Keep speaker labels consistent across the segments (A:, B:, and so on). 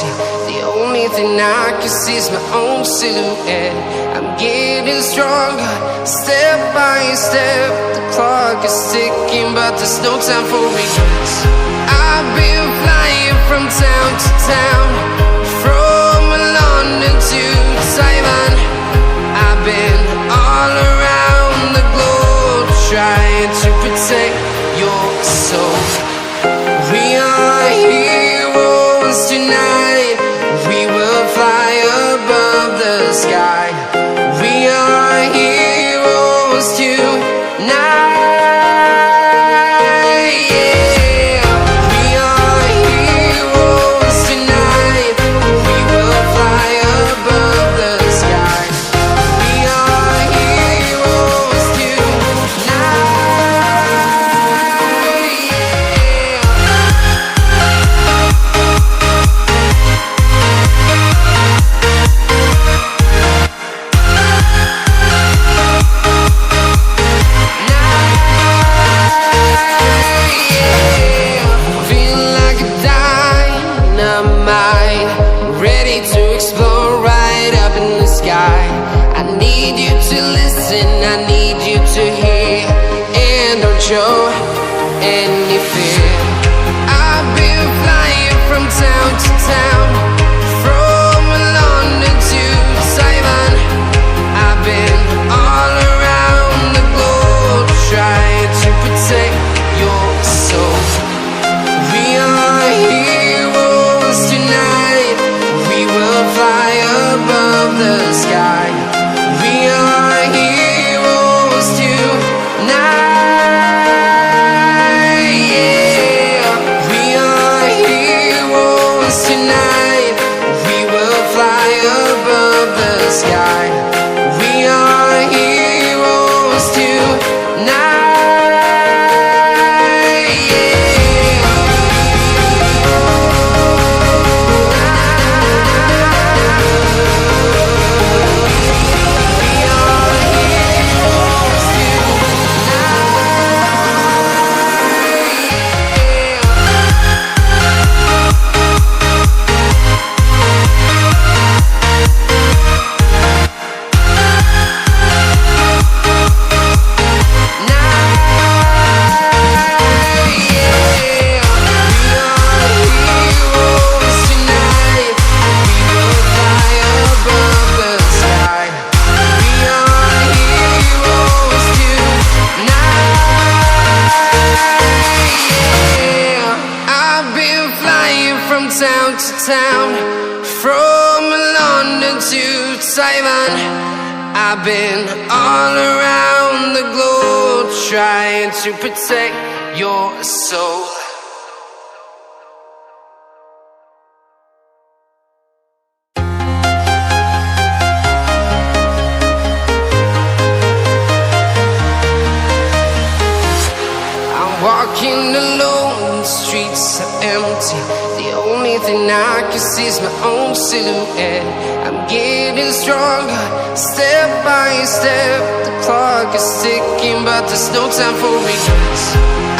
A: empty. The only thing I can see is my own silhouette. I'm getting stronger, step by step. The clock is ticking, but there's no time for regrets. I've been flying from town to town, from London to Taiwan. I've been all around the globe, trying to protect your soul. We are heroes tonight. We will fly above the sky. We are heroes tonight. Show any fear. I've been flying from town to town, from London to Taiwan. I've been all around the globe, trying to protect your soul. We are heroes tonight. We will fly above the sky. We are heroes tonight. Tonight, we will fly above the sky. We are heroes tonight. Town to town, from London to Taiwan. I've been all around the globe, trying to protect your soul. I'm walking alone, the streets are empty. The only thing I can see is my own silhouette. I'm getting stronger, step by step. The clock is ticking, but there's no time for regrets.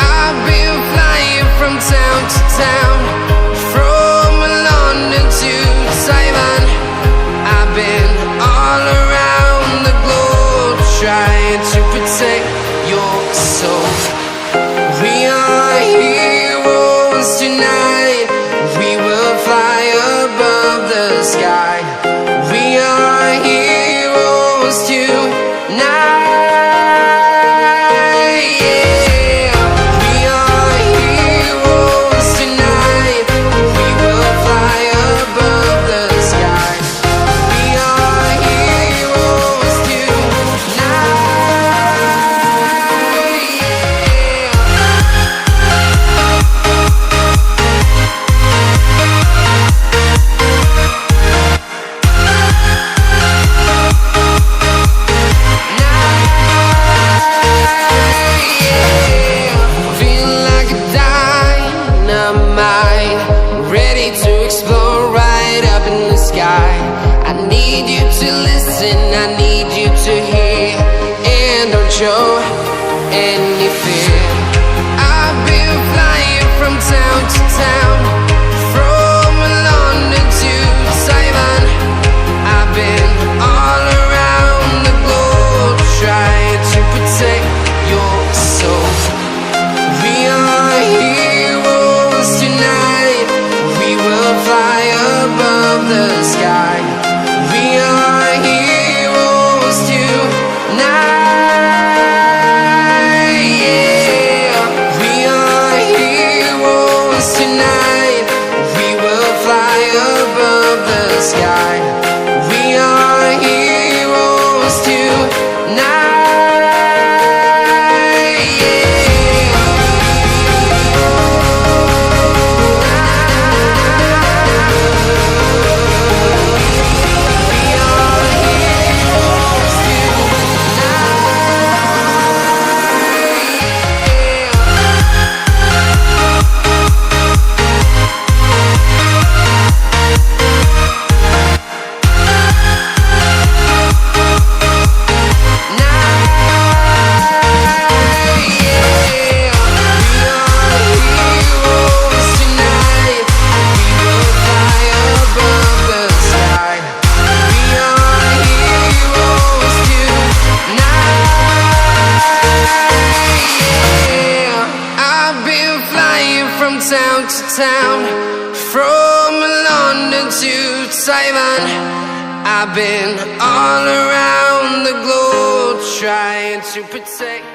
A: I've been flying from town to town, from London to Taiwan. I've been all around the globe, trying to protect your soul. We are heroes tonight. We will fly above the sky. We are heroes tonight. We are heroes tonight. We will fly above the sky. We are heroes tonight. show any fear. I've been flying from town to town, from London Town to town, from London to Taiwan, I've been all around the globe trying to protect